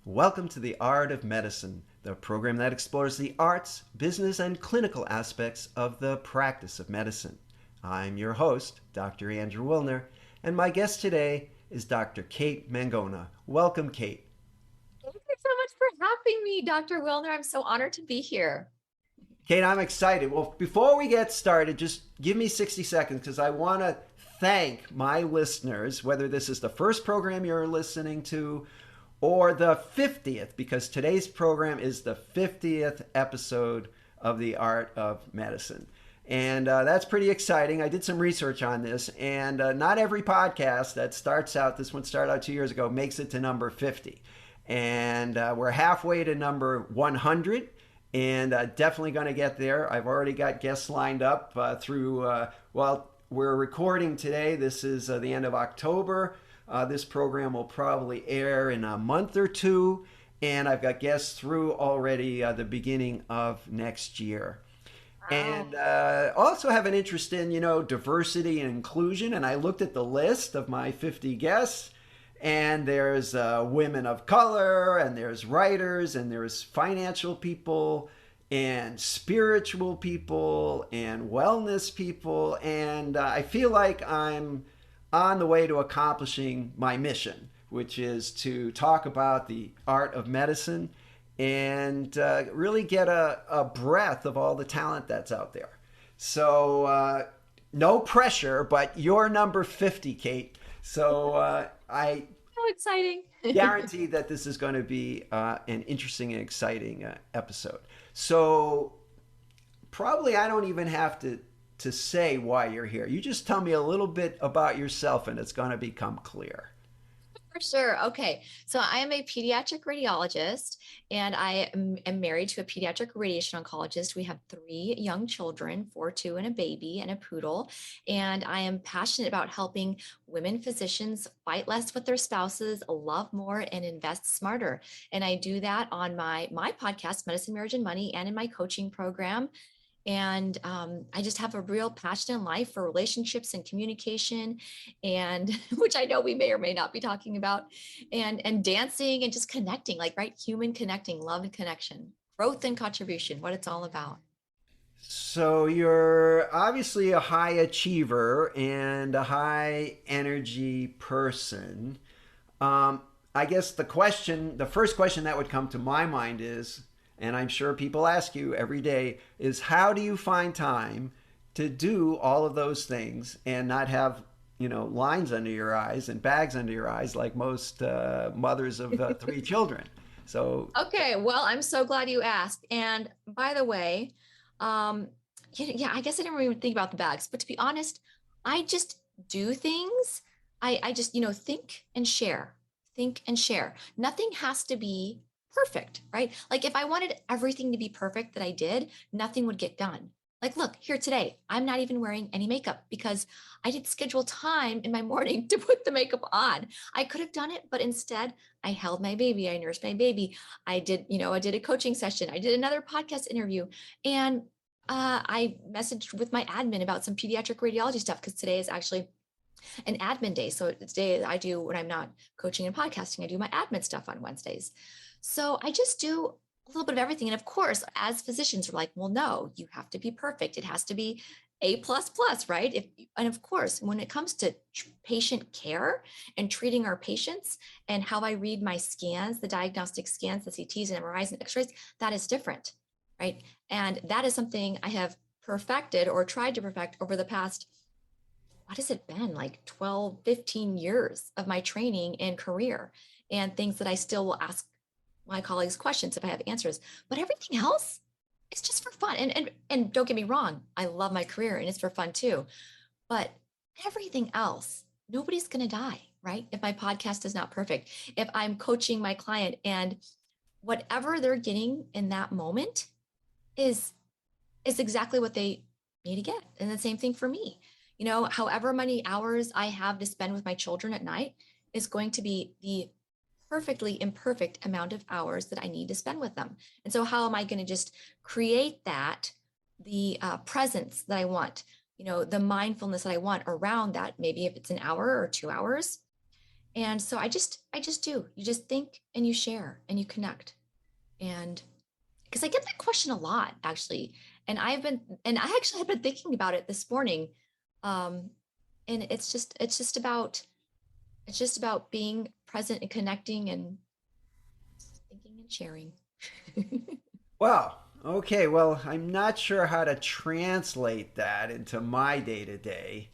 Welcome to The Art of Medicine, the program that explores the arts, business, and clinical aspects of the practice of medicine. I'm your host, Dr. Andrew Wilner, and my guest today is Dr. Kate Mangona. Welcome, Kate. Thank you so much for having me, Dr. Wilner. I'm so honored to be here. Kate, I'm excited. Well, before we get started, just give me 60 seconds because I want to thank my listeners, whether this is the first program you're listening to or the 50th, because today's program is the 50th episode of The Art of Medicine. And that's pretty exciting. I did some research on this, and not every podcast that starts out, this one started out 2 years ago, makes it to number 50. And we're halfway to number 100, and definitely going to get there. I've already got guests lined up well, we're recording today. This is the end of October. This program will probably air in a month or two, and I've got guests through already the beginning of next year. Wow. And also have an interest in, diversity and inclusion. And I looked at the list of my 50 guests, and there's women of color, and there's writers, and there's financial people, and spiritual people, and wellness people. And I feel like I'm on the way to accomplishing my mission, which is to talk about the art of medicine and really get a breath of all the talent that's out there. So, no pressure, but you're number 50, Kate. So, I So exciting. guarantee that this is going to be an interesting and exciting episode. So, probably I don't even have to say why you're here. You just tell me a little bit about yourself, and it's going to become clear. For sure. Okay. So I am a pediatric radiologist and I am married to a pediatric radiation oncologist. We have three young children, four, two, and a baby and a poodle. And I am passionate about helping women physicians fight less with their spouses, love more, and invest smarter. And I do that on my podcast, Medicine, Marriage, and Money, and in my coaching program. And I just have a real passion in life for relationships and communication, and which I know we may or may not be talking about, and dancing and just connecting, like right, human connecting, love and connection, growth and contribution, what it's all about. So you're obviously a high achiever and a high energy person. I guess the first question that would come to my mind is, and I'm sure people ask you every day, is how do you find time to do all of those things and not have, lines under your eyes and bags under your eyes like most mothers of three children? So, Okay, well, I'm so glad you asked. And by the way, um, yeah, I guess I didn't even think about the bags, but to be honest, I just do things. I just, think and share, think and share. Nothing has to be perfect, right? Like if I wanted everything to be perfect that I did, nothing would get done. Like, look, here today, I'm not even wearing any makeup because I didn't schedule time in my morning to put the makeup on. I could have done it, but instead I held my baby, I nursed my baby. I did a coaching session. I did another podcast interview, and I messaged with my admin about some pediatric radiology stuff because today is actually an admin day. So today I do, when I'm not coaching and podcasting, I do my admin stuff on Wednesdays. So I just do a little bit of everything. And of course, as physicians, we're like, well, no, you have to be perfect. It has to be A plus plus, right? And of course, when it comes to patient care and treating our patients and how I read my scans, the diagnostic scans, the CTs and MRIs and X-rays, that is different, right? And that is something I have perfected or tried to perfect over the past, what has it been, like 12, 15 years of my training and career, and things that I still will ask my colleagues questions if I have answers. But everything else, it's just for fun. And don't get me wrong, I love my career and it's for fun too. But everything else, nobody's gonna die, right? If my podcast is not perfect, if I'm coaching my client and whatever they're getting in that moment is is exactly what they need to get. And the same thing for me. However many hours I have to spend with my children at night is going to be the perfectly imperfect amount of hours that I need to spend with them. And so, how am I going to just create the presence that I want, the mindfulness that I want around that? Maybe if it's an hour or 2 hours, And so I just do. You just think and you share and you connect. And because I get that question a lot actually. And I actually have been thinking about it this morning. Um, and it's just about being present and connecting and thinking and sharing. Wow. Okay. Well, I'm not sure how to translate that into my day to day,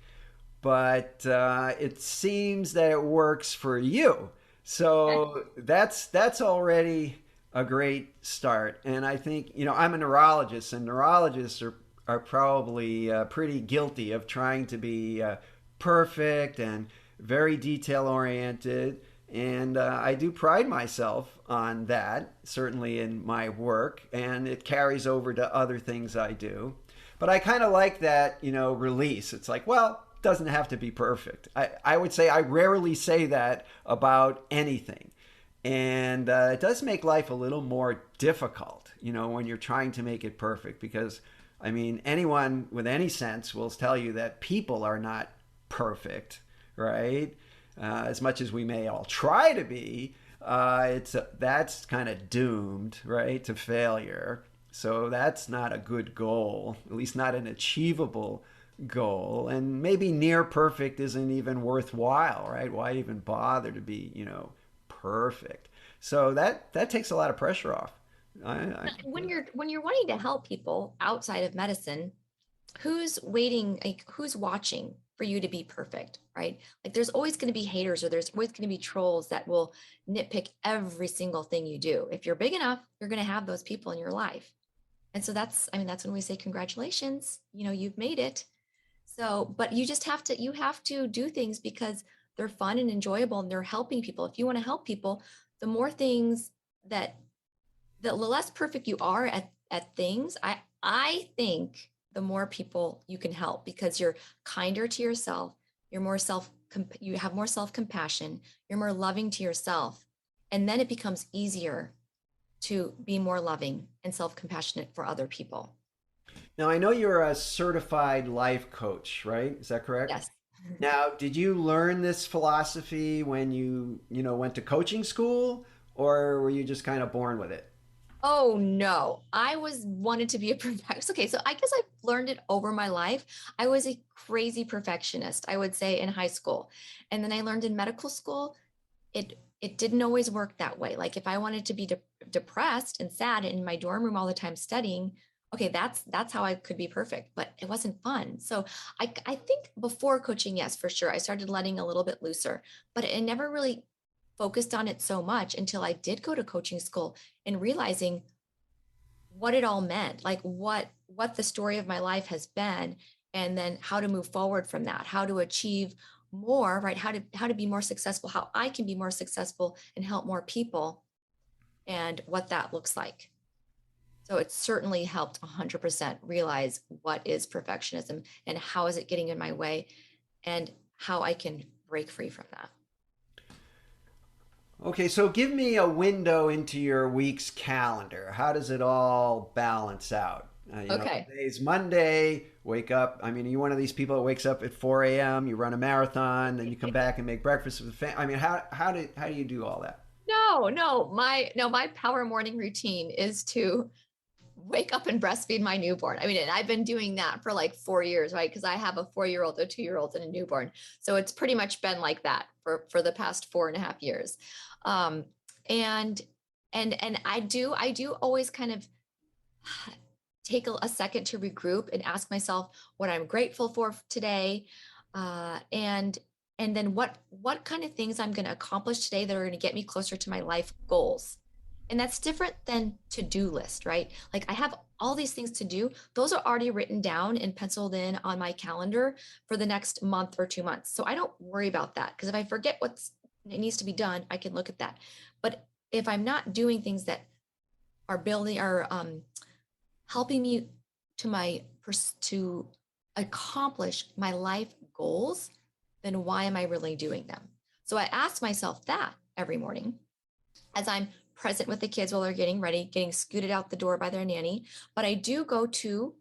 but it seems that it works for you. So that's already a great start. And I think, I'm a neurologist, and neurologists are probably pretty guilty of trying to be perfect and very detail oriented. And I do pride myself on that, certainly in my work, and it carries over to other things I do. But I kind of like that, release. It's like, well, it doesn't have to be perfect. I would say I rarely say that about anything. And it does make life a little more difficult, when you're trying to make it perfect. Because, I mean, anyone with any sense will tell you that people are not perfect, right? As much as we may all try to be, that's kind of doomed, right, to failure. So that's not a good goal, at least not an achievable goal. And maybe near perfect isn't even worthwhile, right? Why even bother to be, perfect? So that takes a lot of pressure off. I When you're wanting to help people outside of medicine, who's waiting, like who's watching for you to be perfect, right? Like there's always going to be haters, or there's always going to be trolls that will nitpick every single thing you do. If you're big enough, you're going to have those people in your life. And so that's when we say congratulations, you've made it. So, but you have to do things because they're fun and enjoyable and they're helping people. If you want to help people, the more things that the less perfect you are at things, I think the more people you can help because you're kinder to yourself, you have more self-compassion, you're more loving to yourself, and then it becomes easier to be more loving and self-compassionate for other people. Now, I know you're a certified life coach, right? Is that correct? Yes. Now, did you learn this philosophy when went to coaching school, or were you just kind of born with it? Oh no, I was wanted to be a perfectionist. Okay, so I guess I've learned it over my life. I was a crazy perfectionist, I would say, in high school. And then I learned in medical school, it didn't always work that way. Like if I wanted to be depressed and sad in my dorm room all the time studying, okay, that's how I could be perfect, but it wasn't fun. So I think before coaching, yes, for sure, I started letting a little bit looser, but I never really focused on it so much until I did go to coaching school and realizing what it all meant, like what the story of my life has been, and then how to move forward from that, how to achieve more, right? How to be more successful, how I can be more successful and help more people, and what that looks like. So it certainly helped 100% realize what is perfectionism and how is it getting in my way and how I can break free from that. Okay, so give me a window into your week's calendar. How does it all balance out? Okay. Today's Monday, wake up. I mean, are you one of these people that wakes up at 4 a.m., you run a marathon, then you come back and make breakfast with the family? I mean, how do you do all that? No, my power morning routine is to wake up and breastfeed my newborn. I mean, and I've been doing that for like 4 years, right? Because I have a 4-year-old, a 2-year-old, and a newborn. So it's pretty much been like that for the past 4.5 years. Um, and and I do always kind of take a second to regroup and ask myself what I'm grateful for today, and then what kind of things I'm going to accomplish today that are going to get me closer to my life goals. And that's different than to-do list, right? Like I have all these things to do. Those are already written down and penciled in on my calendar for the next month or 2 months. So I don't worry about that because if I forget what's it needs to be done, I can look at that. But if I'm not doing things that are helping me to accomplish my life goals, then why am I really doing them? So I ask myself that every morning as I'm present with the kids while they're getting ready, getting scooted out the door by their nanny. But I do go to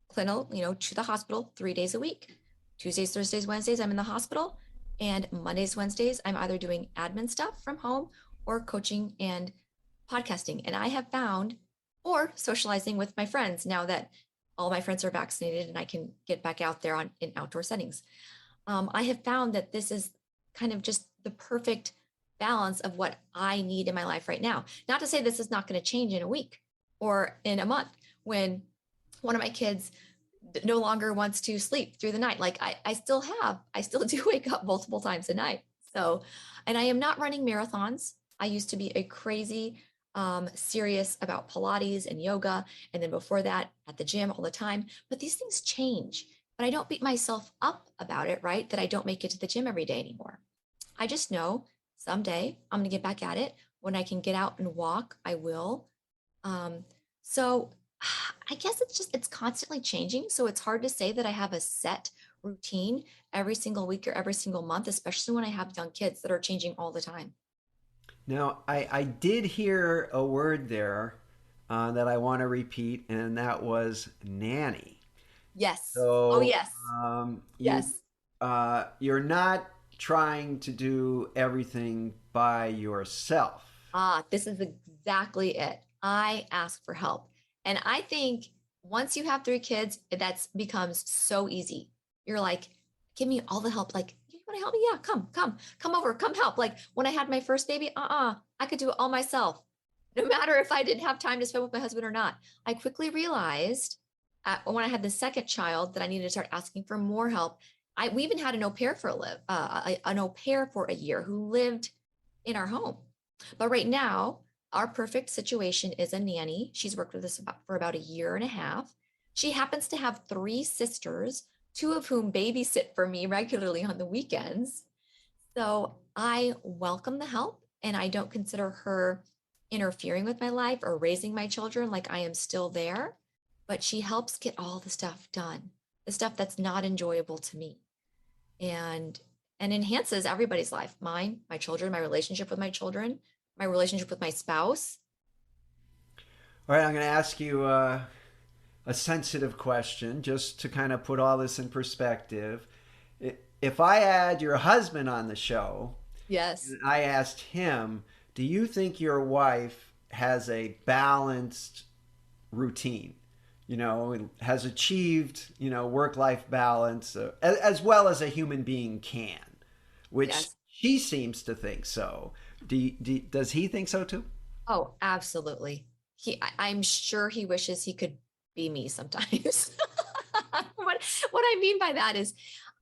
clinical, to the hospital 3 days a week. Tuesdays, Thursdays, Wednesdays, I'm in the hospital. And Mondays, Wednesdays, I'm either doing admin stuff from home or coaching and podcasting. And I have found, or socializing with my friends now that all my friends are vaccinated and I can get back out there in outdoor settings. I have found that this is kind of just the perfect balance of what I need in my life right now. Not to say this is not going to change in a week or in a month when one of my kids no longer wants to sleep through the night. Like I still do wake up multiple times a night. So, and I am not running marathons. I used to be a crazy, serious about Pilates and yoga. And then before that at the gym all the time, but these things change, but I don't beat myself up about it, right? That I don't make it to the gym every day anymore. I just know someday I'm going to get back at it. When I can get out and walk, I will. Um, so I guess it's constantly changing. So it's hard to say that I have a set routine every single week or every single month, especially when I have young kids that are changing all the time. Now, I did hear a word there that I want to repeat, and that was nanny. Yes. Oh, So yes. you Yes. you're not trying to do everything by yourself. This is exactly it. I ask for help. And I think once you have three kids, that's becomes so easy. You're like, give me all the help. Like, you want to help me? Yeah, come over, come help. Like when I had my first baby, I could do it all myself. No matter if I didn't have time to spend with my husband or not. I quickly realized when I had the second child that I needed to start asking for more help. We even had an au pair for an au pair for a year who lived in our home. But right now, our perfect situation is a nanny. She's worked with us for about a year and a half. She happens to have three sisters, two of whom babysit for me regularly on the weekends. So I welcome the help and I don't consider her interfering with my life or raising my children. Like I am still there, but she helps get all the stuff done, the stuff that's not enjoyable to me and enhances everybody's life, mine, my children, my relationship with my children, my relationship with my spouse. All right, I'm going to ask you a sensitive question just to kind of put all this in perspective. If I had your husband on the show Yes. and I asked him, do you think your wife has a balanced routine? You know, and has achieved, work-life balance as well as a human being can, which Yes. she seems to think so. Does he think so too? Oh, absolutely. I'm sure he wishes he could be me sometimes. What I mean by that is,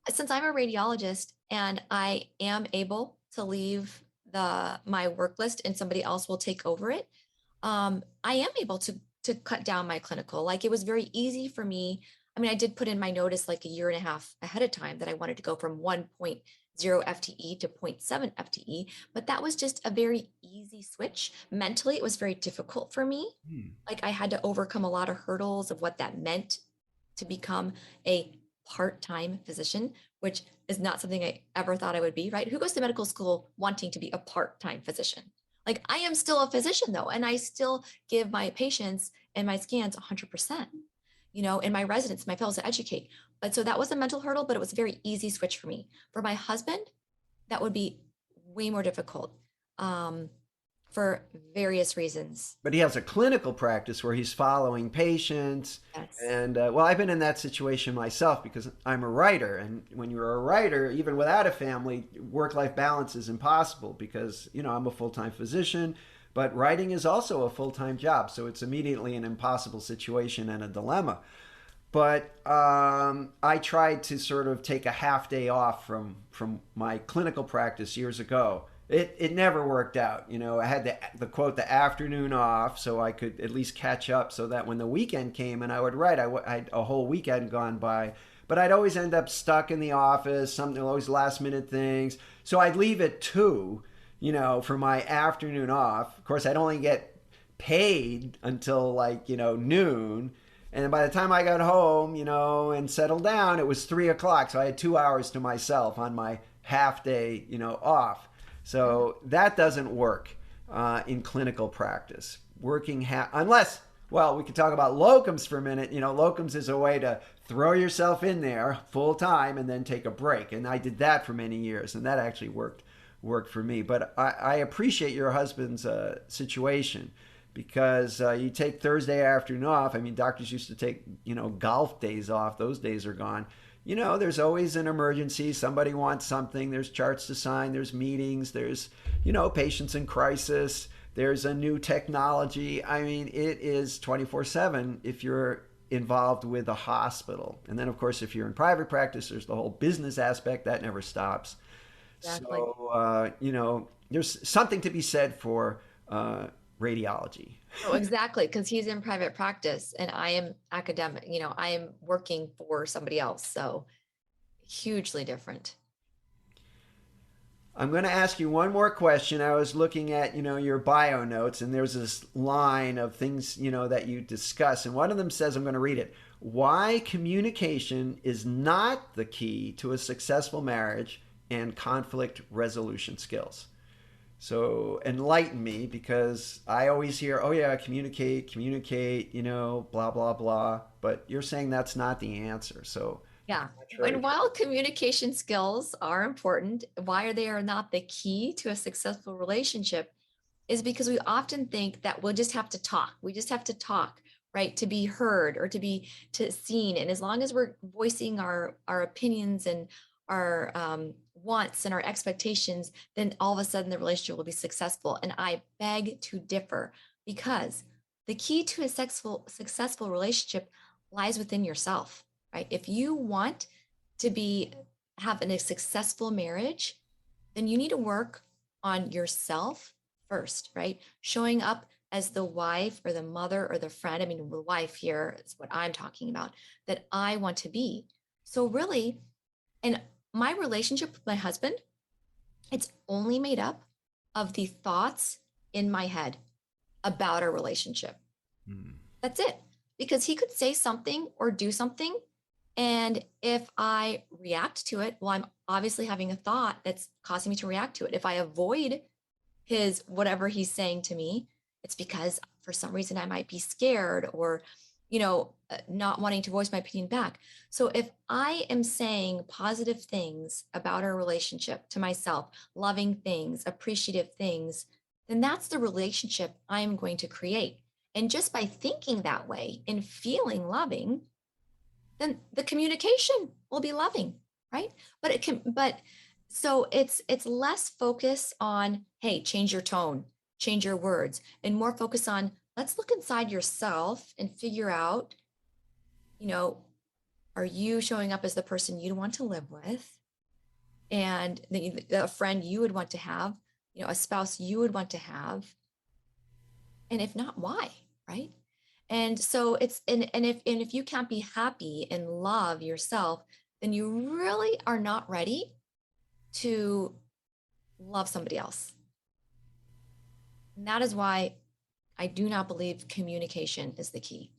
since I'm a radiologist and I am able to leave my work list and somebody else will take over it, I am able to cut down my clinical. Like it was very easy for me. I mean, I did put in my notice like a year and a half ahead of time that I wanted to go from 1.0 FTE to zero point 0.7 FTE, but that was just a very easy switch. Mentally, it was very difficult for me. Hmm. Like I had to overcome a lot of hurdles of what that meant to become a part-time physician, which is not something I ever thought I would be, right? Who goes to medical school wanting to be a part-time physician? Like I am still a physician though, and I still give my patients and my scans 100%, and my residents, my fellows to educate. But so that was a mental hurdle, but it was a very easy switch for me. For my husband, that would be way more difficult um, for various reasons. But he has a clinical practice where he's following patients. Yes. And well, I've been in that situation myself because I'm a writer. And when you're a writer, even without a family, work life balance is impossible because, I'm a full time physician, but writing is also a full time job. So it's immediately an impossible situation and a dilemma. But I tried to sort of take a half day off from my clinical practice years ago. It never worked out. I had the quote the afternoon off so I could at least catch up so that when the weekend came and I would write, I'd a whole weekend gone by. But I'd always end up stuck in the office, something always last minute things. So I'd leave at 2, for my afternoon off. Of course, I'd only get paid until like, noon. And by the time I got home, and settled down, it was 3 o'clock. So I had 2 hours to myself on my half day, off. So that doesn't work in clinical practice. Unless Well, we could talk about locums for a minute. Locums is a way to throw yourself in there full time and then take a break. And I did that for many years, and that actually worked for me. But I appreciate your husband's situation because you take Thursday afternoon off. I mean, doctors used to take golf days off. Those days are gone. There's always an emergency. Somebody wants something. There's charts to sign. There's meetings. There's patients in crisis. There's a new technology. I mean, it is 24/7 if you're involved with a hospital. And then, of course, if you're in private practice, there's the whole business aspect that never stops. Exactly. So, there's something to be said for radiology. Oh, exactly. Because he's in private practice and I am academic, I am working for somebody else. So hugely different. I'm going to ask you one more question. I was looking at, your bio notes, and there's this line of things, that you discuss. And one of them says, I'm going to read it. Why communication is not the key to a successful marriage and conflict resolution skills. So enlighten me, because I always hear, oh yeah, communicate, blah, blah, blah. But you're saying that's not the answer. So Yeah. sure. And while communication skills are important, why they are not the key to a successful relationship is because we often think that we'll just have to talk. We just have to talk, right? To be heard or to seen. And as long as we're voicing our opinions and our wants and our expectations, then all of a sudden the relationship will be successful. And I beg to differ, because the key to a successful relationship lies within yourself, right? If you want to have a successful marriage, then you need to work on yourself first, right? Showing up as the wife or the mother or the friend. I mean, the wife here is what I'm talking about, that I want to be. So really, and my relationship with my husband, it's only made up of the thoughts in my head about our relationship. Hmm. That's it. Because he could say something or do something, and if I react to it, well, I'm obviously having a thought that's causing me to react to it. If I avoid his whatever he's saying to me, it's because for some reason I might be scared or, not wanting to voice my opinion back. So if I am saying positive things about our relationship to myself, loving things, appreciative things, then that's the relationship I am going to create. And just by thinking that way and feeling loving, then the communication will be loving, right? But so it's less focus on, hey, change your tone, change your words, and more focus on, let's look inside yourself and figure out, you know, are you showing up as the person you'd want to live with, and a friend you would want to have, a spouse you would want to have, and if not, why, right? And so and if you can't be happy and love yourself, then you really are not ready to love somebody else. And that is why I do not believe communication is the key.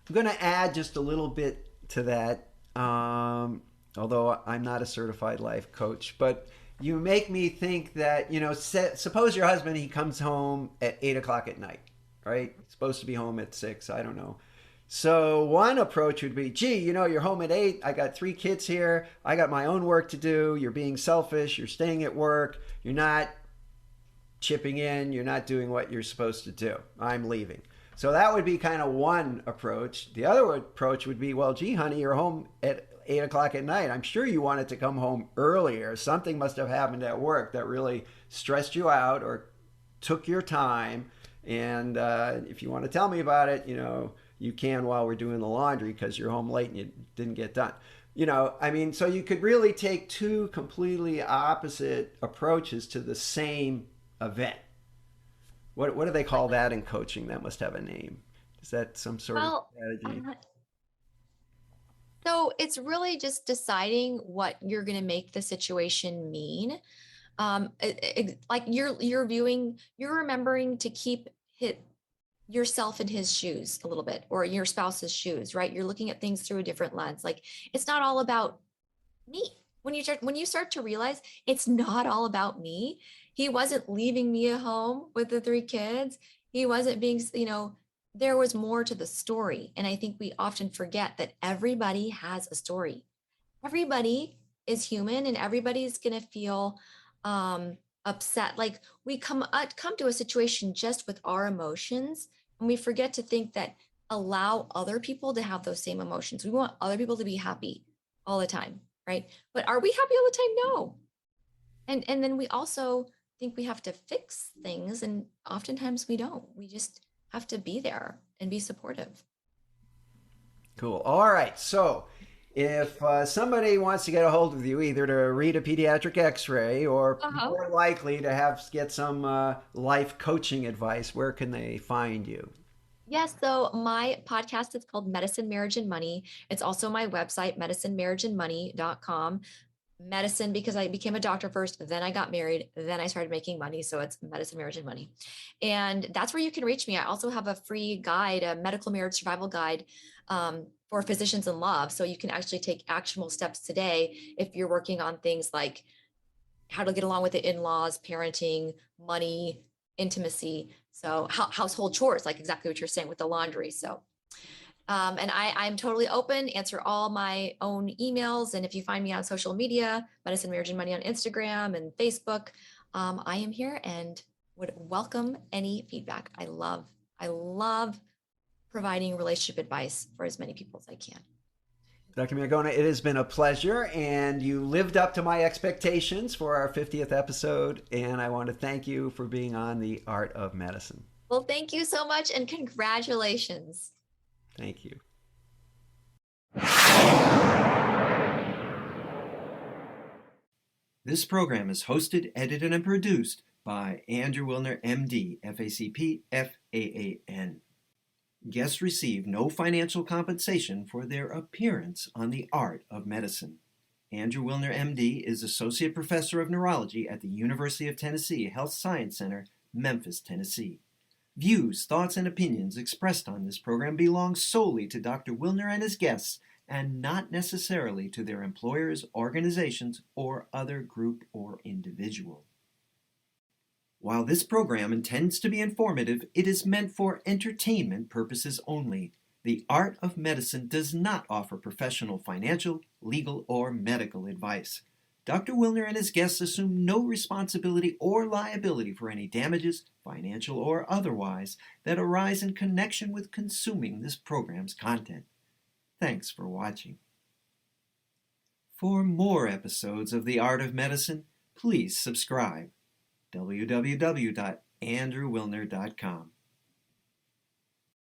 I'm going to add just a little bit to that, although I'm not a certified life coach. But you make me think that, suppose your husband, he comes home at 8 o'clock at night, right? He's supposed to be home at 6. I don't know. So one approach would be, gee, you're home at 8. I got 3 kids here. I got my own work to do. You're being selfish. You're staying at work. You're not chipping in. You're not doing what you're supposed to do. I'm leaving. So that would be kind of one approach. The other approach would be, well, gee, honey, you're home at 8 o'clock at night. I'm sure you wanted to come home earlier. Something must have happened at work that really stressed you out or took your time. And if you want to tell me about it, you can while we're doing the laundry because you're home late and you didn't get done. So you could really take 2 completely opposite approaches to the same event. What do they call that in coaching? That must have a name. Is that some sort of Well, strategy? so it's really just deciding what you're going to make the situation mean. Like you're remembering to keep yourself in his shoes a little bit, or your spouse's shoes, right? You're looking at things through a different lens. Like it's not all about me. When you start to realize it's not all about me, he wasn't leaving me at home with the 3 kids. He wasn't being, there was more to the story. And I think we often forget that everybody has a story. Everybody is human and everybody's going to feel upset. Like we come to a situation just with our emotions, and we forget to think that allow other people to have those same emotions. We want other people to be happy all the time, right? But are we happy all the time? No. And then we also think we have to fix things, and oftentimes we don't. We just have to be there and be supportive. Cool. All right. So, if somebody wants to get a hold of you, either to read a pediatric X-ray or Uh-huh. more likely to have get some life coaching advice, where can they find you? Yes, so my podcast is called Medicine, Marriage, and Money. It's also my website, medicinemarriageandmoney.com. Medicine, because I became a doctor first, then I got married, then I started making money. So it's Medicine, Marriage, and Money. And that's where you can reach me. I also have a free guide, a medical marriage survival guide for physicians in love. So you can actually take actionable steps today if you're working on things like how to get along with the in-laws, parenting, money, intimacy. So household chores, like exactly what you're saying with the laundry. So, and I'm totally open, answer all my own emails. And if you find me on social media, Medicine, Marriage, and Money on Instagram and Facebook, I am here and would welcome any feedback. I love providing relationship advice for as many people as I can. Dr. Mangona, it has been a pleasure, and you lived up to my expectations for our 50th episode, and I want to thank you for being on The Art of Medicine. Well, thank you so much and congratulations. Thank you. This program is hosted, edited, and produced by Andrew Wilner, MD, FACP, FAAN. Guests receive no financial compensation for their appearance on The Art of Medicine. Andrew Wilner, MD, is Associate Professor of Neurology at the University of Tennessee Health Science Center, Memphis, Tennessee. Views, thoughts, and opinions expressed on this program belong solely to Dr. Wilner and his guests and not necessarily to their employers, organizations, or other group or individual. While this program intends to be informative, it is meant for entertainment purposes only. The Art of Medicine does not offer professional financial, legal, or medical advice. Dr. Wilner and his guests assume no responsibility or liability for any damages, financial or otherwise, that arise in connection with consuming this program's content. Thanks for watching. For more episodes of The Art of Medicine, please subscribe. www.andrewwilner.com